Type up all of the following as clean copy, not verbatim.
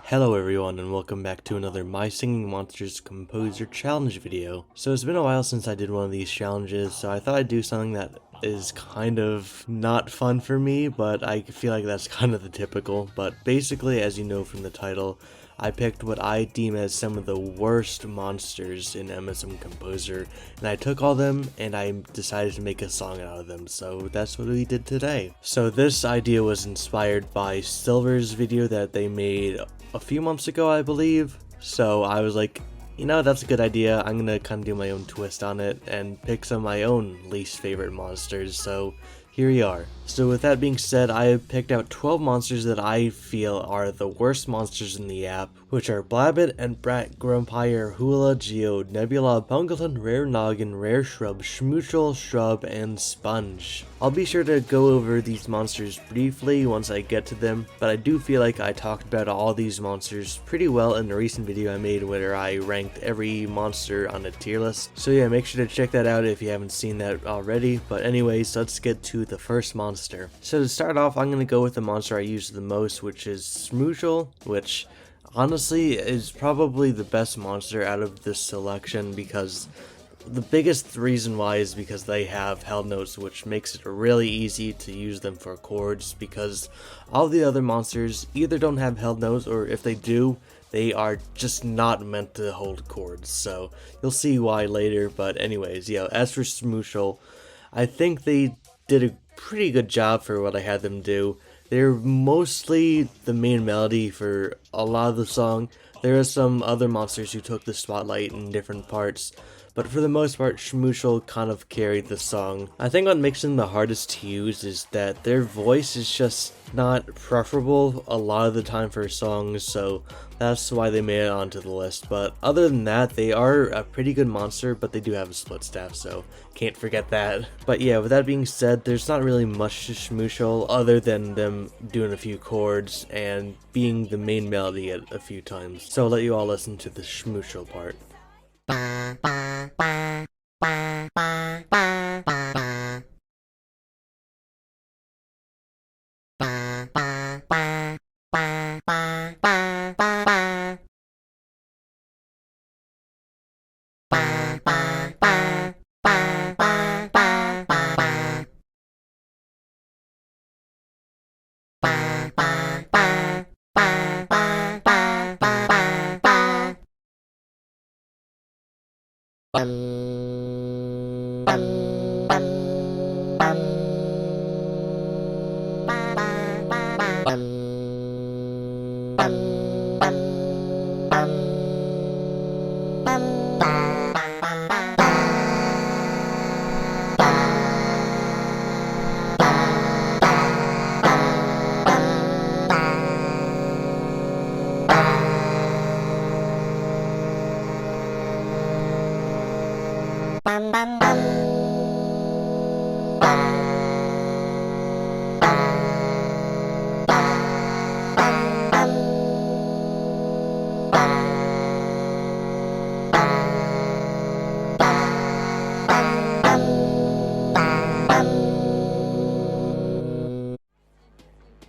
Hello everyone and welcome back to another My Singing Monsters Composer Challenge video. So it's been a while since I did one of these challenges, so I thought I'd do something that is kind of not fun for me, but I feel like that's kind of the typical. But basically, as you know from the title, I picked what I deem as some of the worst monsters in MSM Composer, and I took all them and I decided to make a song out of them, so that's what we did today. So this idea was inspired by Silver's video that they made a few months ago, I believe, so I was like, you know, that's a good idea. I'm gonna kind of do my own twist on it and pick some of my own least favorite monsters, so here we are. So with that being said, I have picked out 12 monsters that I feel are the worst monsters in the app, which are Blabbit, Entbrat, Grumpyre, Hoola, Jeeode, Nebulob, Punkleton, Rare Noggin, Rare Shrubb, Schmoochle, Shrubb, and Spunge. I'll be sure to go over these monsters briefly once I get to them, but I do feel like I talked about all these monsters pretty well in the recent video I made where I ranked every monster on a tier list. So yeah, make sure to check that out if you haven't seen that already. But anyways, let's get to the first monster. So to start off, I'm going to go with the monster I use the most, which is Schmoochle, which honestly is probably the best monster out of this selection because the biggest reason why is because they have held notes, which makes it really easy to use them for chords, because all the other monsters either don't have held notes, or if they do, they are just not meant to hold chords, so you'll see why later. But anyways, yeah, as for Schmoochle, I think they did a pretty good job for what I had them do. They're mostly the main melody for a lot of the song. There are some other monsters who took the spotlight in different parts, but for the most part, Schmoochle kind of carried the song. I think what makes them the hardest to use is that their voice is just not preferable a lot of the time for songs, so that's why they made it onto the list. But other than that, they are a pretty good monster, but they do have a split staff, so can't forget that. But yeah, with that being said, there's not really much to Schmoochle other than them doing a few chords and being the main melody at a few times. So I'll let you all listen to the Schmoochle part.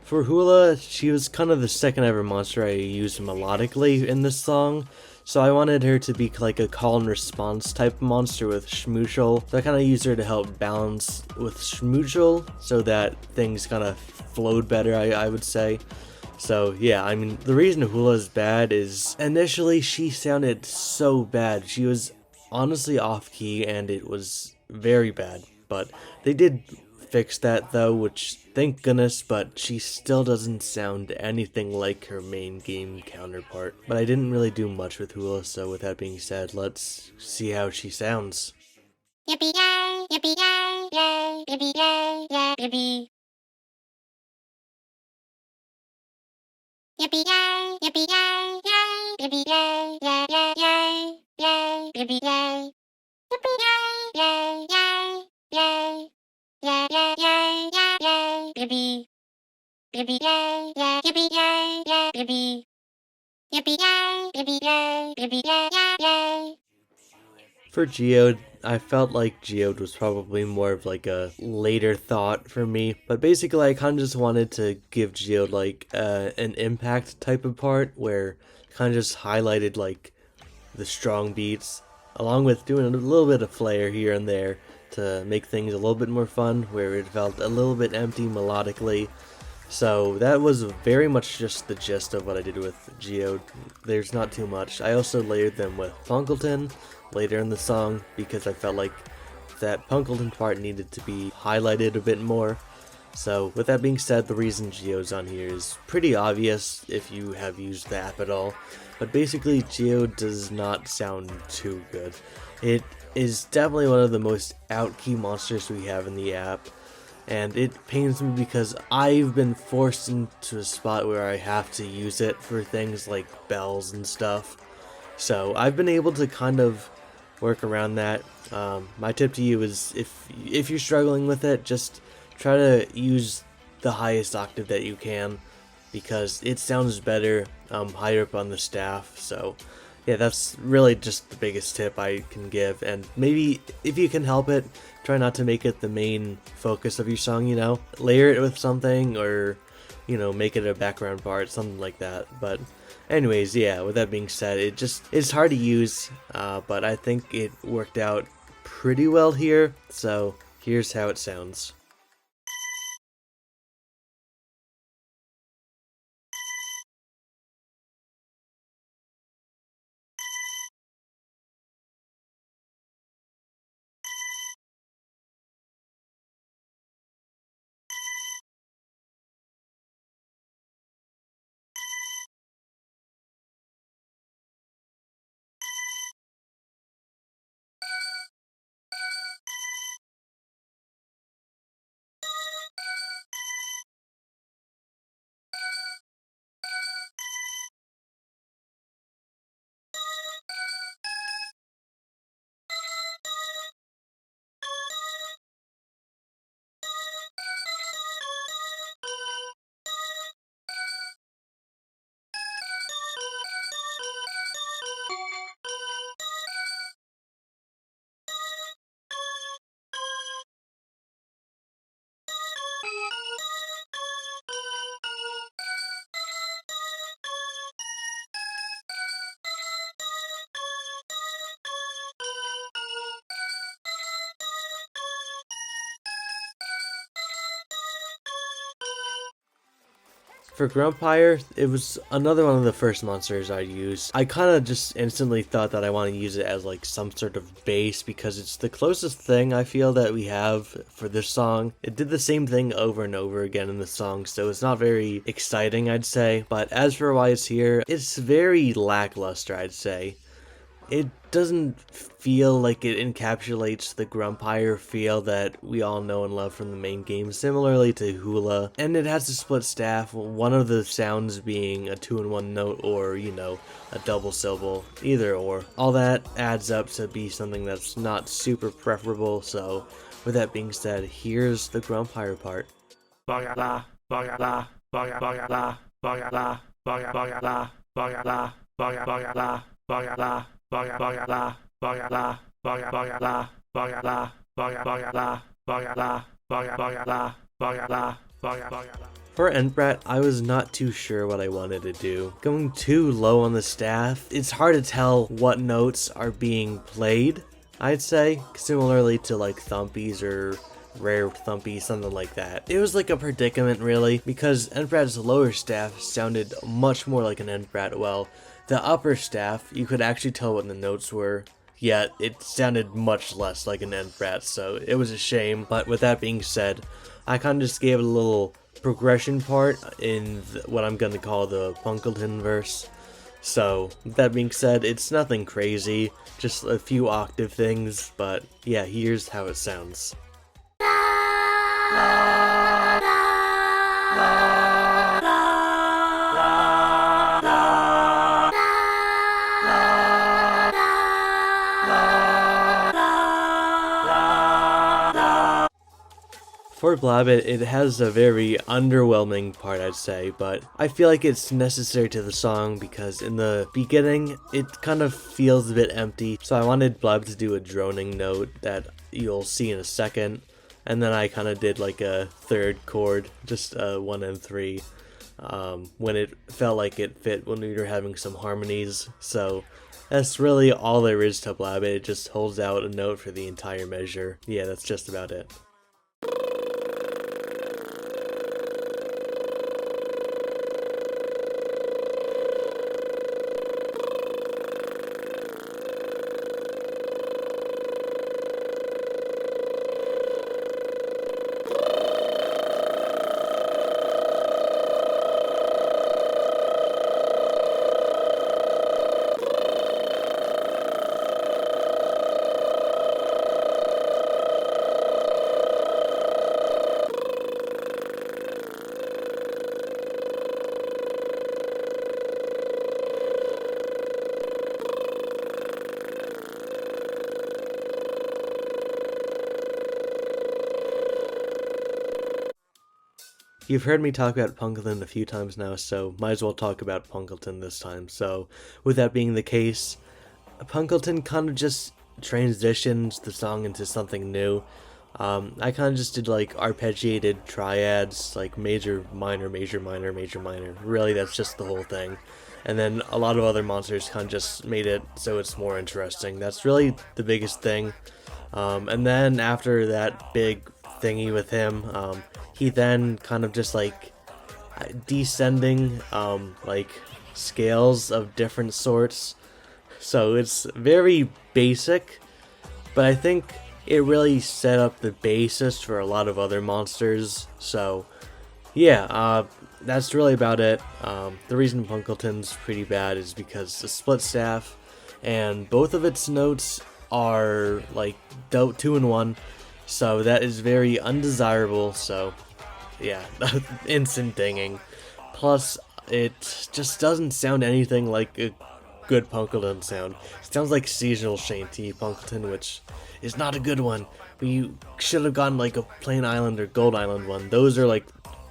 For Hoola, she was kind of the second ever monster I used melodically in this song, so I wanted her to be like a call and response type monster with Schmoochle. So I kind of used her to help balance with Schmoochle so that things kind of flowed better, I would say. So yeah, I mean, the reason Hoola is bad is initially she sounded so bad. She was honestly off key and it was very bad, but they did fix that though, which thank goodness, but she still doesn't sound anything like her main game counterpart. But I didn't really do much with Hoola, so with that being said, let's see how she sounds. Yippee yay, yippee yay, yay, yippee yay, yay, yippee. Yippee yay, yippee yay, yay, yippee yay, yay, yay, yay, yay, yippee yay. Yippee yay, yay, yay, yay, yay, yay, yay, yay, yay, yippee. Yippee yay, yay, yippee yay, yay, yippee. Yippee yay, yippee yay, yippee yay, yay, yay. For Jeeode, I felt like Jeeode was probably more of like a later thought for me, but basically I kind of just wanted to give Jeeode like an impact type of part where kind of just highlighted like the strong beats, along with doing a little bit of flair here and there to make things a little bit more fun, where it felt a little bit empty melodically. So that was very much just the gist of what I did with Jeeode. There's not too much. I also layered them with Punkleton later in the song because I felt like that Punkleton part needed to be highlighted a bit more. So with that being said, the reason Jeeode's on here is pretty obvious if you have used the app at all. But basically, Jeeode does not sound too good. It is definitely one of the most out-key monsters we have in the app. And it pains me because I've been forced into a spot where I have to use it for things like bells and stuff. So I've been able to kind of work around that. My tip to you is if you're struggling with it, just try to use the highest octave that you can, because it sounds better higher up on the staff. So yeah, that's really just the biggest tip I can give. And maybe if you can help it, try not to make it the main focus of your song, you know? Layer it with something, or, you know, make it a background part, something like that. But anyways, yeah, with that being said, it's hard to use, but I think it worked out pretty well here. So here's how it sounds. For Grumpyre, it was another one of the first monsters I used. I kind of just instantly thought that I want to use it as like some sort of base, because it's the closest thing I feel that we have for this song. It did the same thing over and over again in the song, so it's not very exciting, I'd say. But as for why it's here, it's very lackluster, I'd say. It doesn't feel like it encapsulates the Grumpyre feel that we all know and love from the main game, similarly to Hoola. And it has a split staff, one of the sounds being a 2-in-1 note, or, you know, a double syllable, either or. All that adds up to be something that's not super preferable, so with that being said, here's the Grumpyre part. For Entbrat, I was not too sure what I wanted to do. Going too low on the staff, it's hard to tell what notes are being played, I'd say, similarly to like thumpies or rare thumpy, something like that. It was like a predicament really, because Entbrat's lower staff sounded much more like an Entbrat, well, the upper staff, you could actually tell what the notes were, yet it sounded much less like an Entbrat, so it was a shame. But with that being said, I kind of just gave it a little progression part in what I'm going to call the Punkleton verse. So, with that being said, it's nothing crazy, just a few octave things, but yeah, here's how it sounds. For Blabbit, it has a very underwhelming part, I'd say, but I feel like it's necessary to the song because in the beginning, it kind of feels a bit empty. So I wanted Blabbit to do a droning note that you'll see in a second, and then I kind of did like a third chord, just 1 and 3, when it felt like it fit when we were having some harmonies. So that's really all there is to Blabbit. It just holds out a note for the entire measure. Yeah, that's just about it. You've heard me talk about Punkleton a few times now, so might as well talk about Punkleton this time. So, with that being the case, Punkleton kind of just transitions the song into something new. I kind of just did like arpeggiated triads, like major, minor, major, minor, major, minor. Really, that's just the whole thing. And then a lot of other monsters kind of just made it so it's more interesting. That's really the biggest thing. And then after that big thingy with him, he then kind of just like descending like scales of different sorts. So it's very basic, but I think it really set up the basis for a lot of other monsters. So yeah, that's really about it. The reason Punkleton's pretty bad is because the split staff and both of its notes are like 2 in 1, so that is very undesirable. So yeah, instant dinging. Plus, it just doesn't sound anything like a good Punkleton sound. It sounds like seasonal Shanty Punkleton, which is not a good one. But you should have gotten like a Plain Island or Gold Island one. Those are like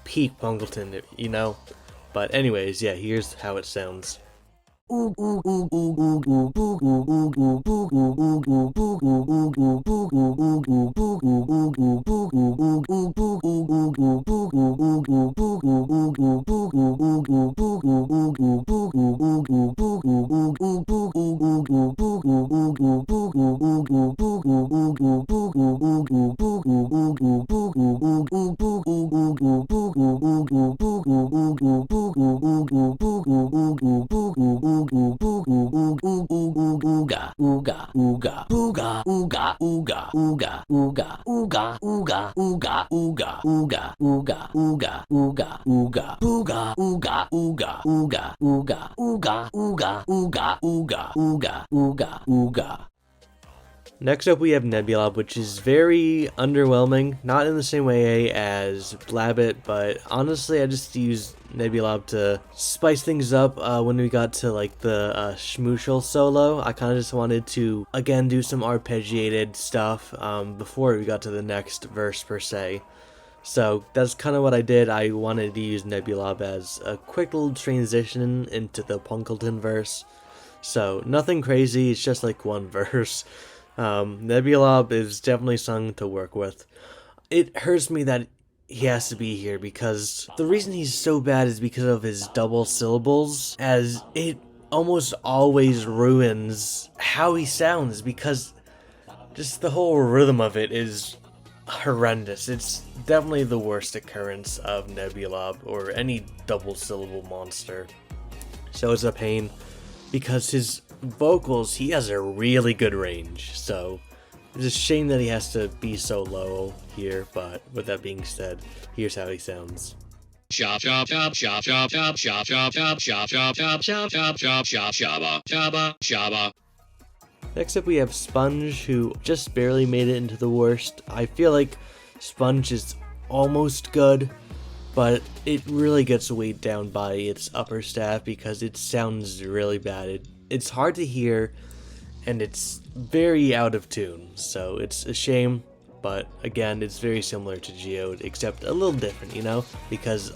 peak Punkleton, you know? But anyways, yeah, here's how it sounds. Next up we have Nebulob, which is very underwhelming, not in the same way as Blabbit, but honestly I just used Nebulob to spice things up when we got to like the Schmoochle solo. I kind of just wanted to again do some arpeggiated stuff before we got to the next verse per se. So that's kind of what I did. I wanted to use Nebulob as a quick little transition into the Punkleton verse. So nothing crazy, it's just like one verse. Nebulob is definitely something to work with. It hurts me that he has to be here because the reason he's so bad is because of his double syllables, as it almost always ruins how he sounds because just the whole rhythm of it is horrendous. It's definitely the worst occurrence of Nebulob or any double syllable monster. So it's a pain because his vocals, he has a really good range, so it's a shame that he has to be so low here, but with that being said, here's how he sounds. Next up we have Spunge, who just barely made it into the worst. I feel like Spunge is almost good, but it really gets weighed down by its upper staff because it sounds really bad. It's hard to hear, and it's very out of tune, so it's a shame. but again, it's very similar to Jeeode, except a little different, you know, because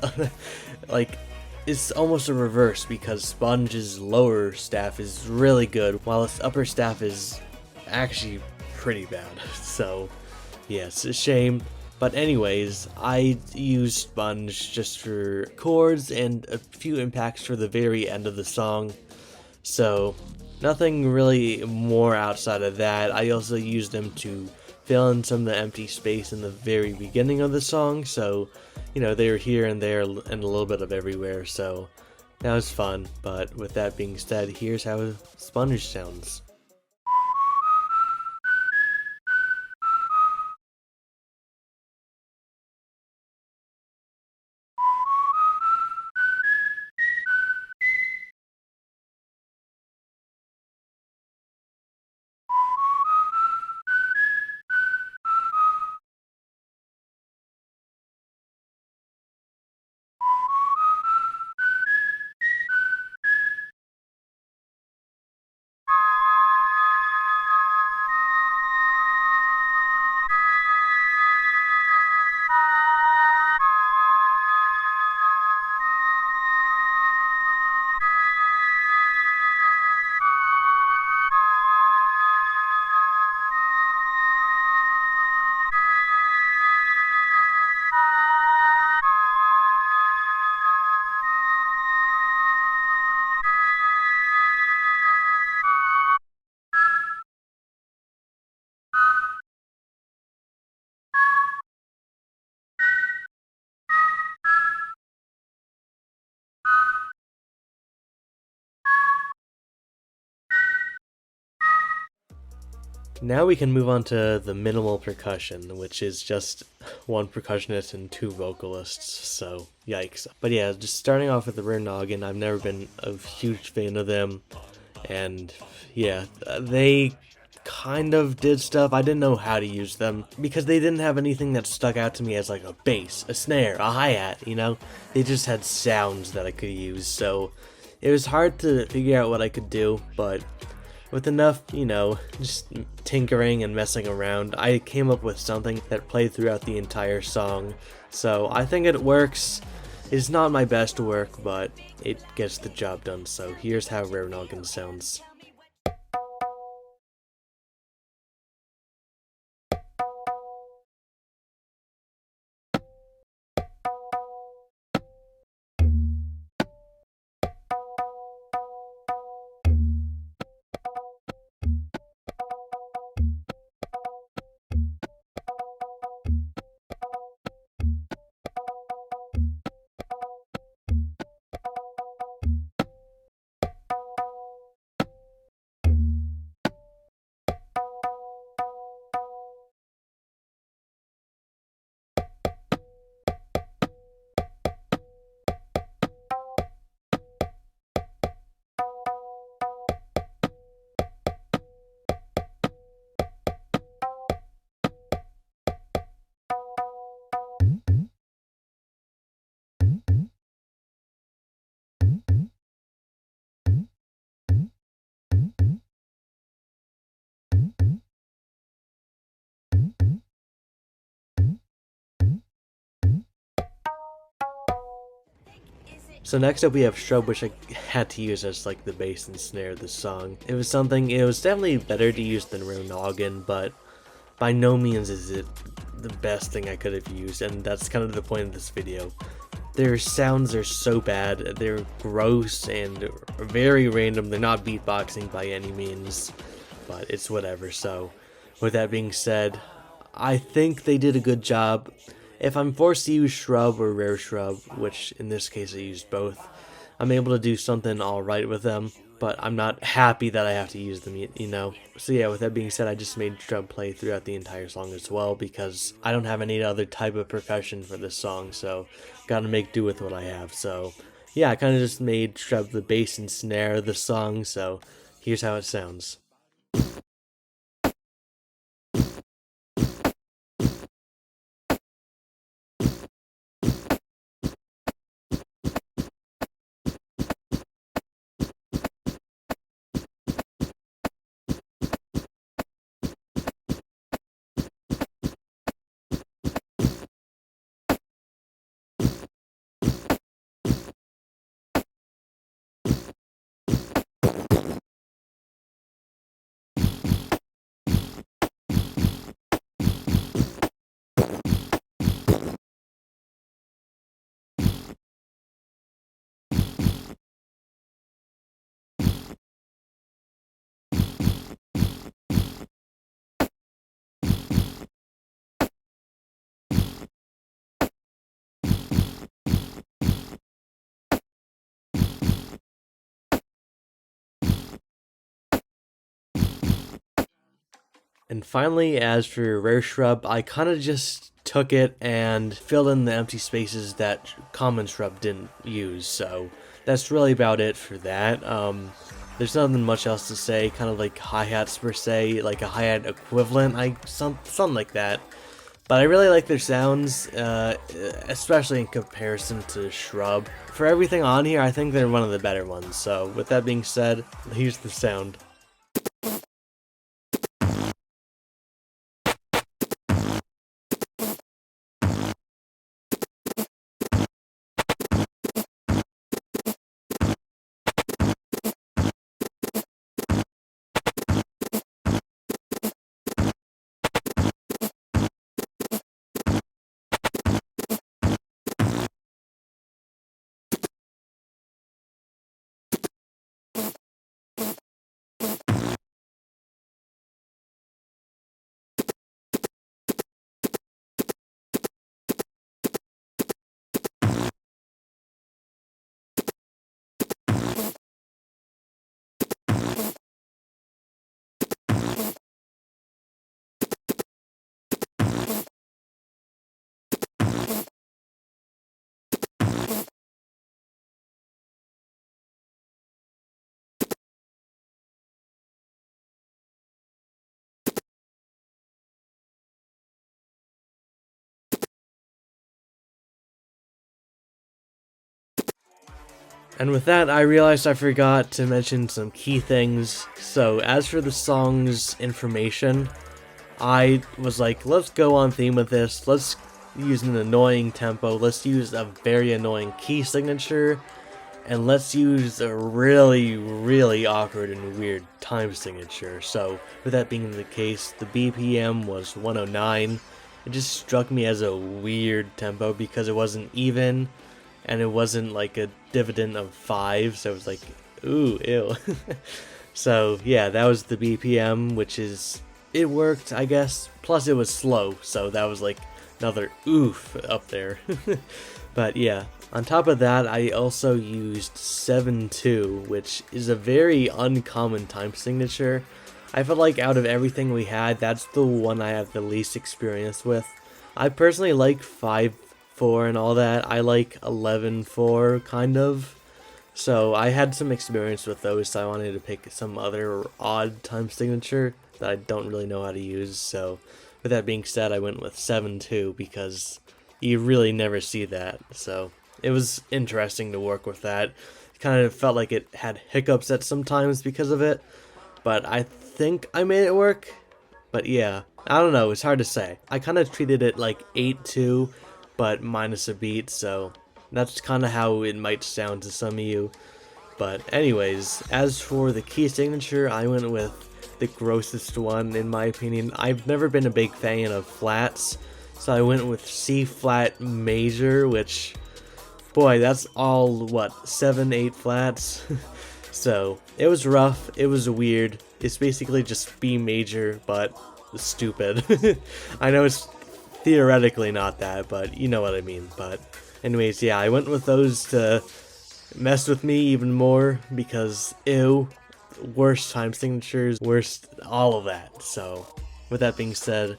like it's almost a reverse, because Sponge's lower staff is really good while its upper staff is actually pretty bad. So yeah, it's a shame. But anyways, I used Sponge just for chords and a few impacts for the very end of the song. So nothing really more outside of that. I also used them to fill in some of the empty space in the very beginning of the song. So, you know, they were here and there and a little bit of everywhere. So that was fun. But with that being said, here's how Sponge sounds. Now we can move on to the minimal percussion, which is just one percussionist and two vocalists, so yikes. But yeah, just starting off with the rare Noggin, I've never been a huge fan of them, and yeah, they kind of did stuff. I didn't know how to use them, because they didn't have anything that stuck out to me as like a bass, a snare, a hi-hat, you know? They just had sounds that I could use, so it was hard to figure out what I could do, but with enough, you know, just tinkering and messing around, I came up with something that played throughout the entire song. So I think it works. It's not my best work, but it gets the job done. So here's how Rare Noggin sounds. So next up we have Shrubb, which I had to use as like the bass and snare of the song. It was definitely better to use than Rare Noggin, but by no means is it the best thing I could have used, and that's kind of the point of this video. Their sounds are so bad, they're gross and very random. They're not beatboxing by any means, but it's whatever. So with that being said, I think they did a good job. If I'm forced to use Shrubb or Rare Shrubb, which in this case I used both, I'm able to do something alright with them, but I'm not happy that I have to use them, you know? So yeah, with that being said, I just made Shrubb play throughout the entire song as well, because I don't have any other type of percussion for this song, so gotta make do with what I have. So yeah, I kind of just made Shrubb the bass and snare of the song, so here's how it sounds. And finally, as for rare Shrubb, I kind of just took it and filled in the empty spaces that common Shrubb didn't use, so that's really about it for that. There's nothing much else to say, kind of like hi-hats per se, like a hi-hat equivalent, something like that. But I really like their sounds, especially in comparison to Shrubb. For everything on here, I think they're one of the better ones, so with that being said, here's the sound. And with that, I realized I forgot to mention some key things. So as for the song's information, I was like, let's go on theme with this, let's use an annoying tempo, let's use a very annoying key signature, and let's use a really, really awkward and weird time signature. So with that being the case, the BPM was 109. It just struck me as a weird tempo because it wasn't even, and it wasn't like a dividend of 5, so it was like, ooh, ew. So yeah, that was the BPM, which is, it worked, I guess. Plus it was slow, so that was like another oof up there. But yeah, on top of that, I also used 7/2, which is a very uncommon time signature. I feel like out of everything we had, that's the one I have the least experience with. I personally like 5/4 and all that. I like 11/4 kind of. So I had some experience with those, so I wanted to pick some other odd time signature that I don't really know how to use. So with that being said, I went with 7/2 because you really never see that. So it was interesting to work with that. It kind of felt like it had hiccups at some times because of it, but I think I made it work. But yeah, I don't know, it's hard to say. I kind of treated it like 8/2, but minus a beat, so that's kind of how it might sound to some of you. But anyways, as for the key signature, I went with the grossest one in my opinion. I've never been a big fan of flats, so I went with C flat major, which, boy, that's all, what, 7, 8 flats? So it was rough, it was weird. It's basically just B major, but stupid. I know it's theoretically not that, but you know what I mean. But anyways, yeah, I went with those to mess with me even more because, ew, worst time signatures, worst all of that. So with that being said,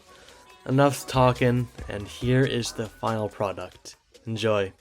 enough talking, and here is the final product. Enjoy.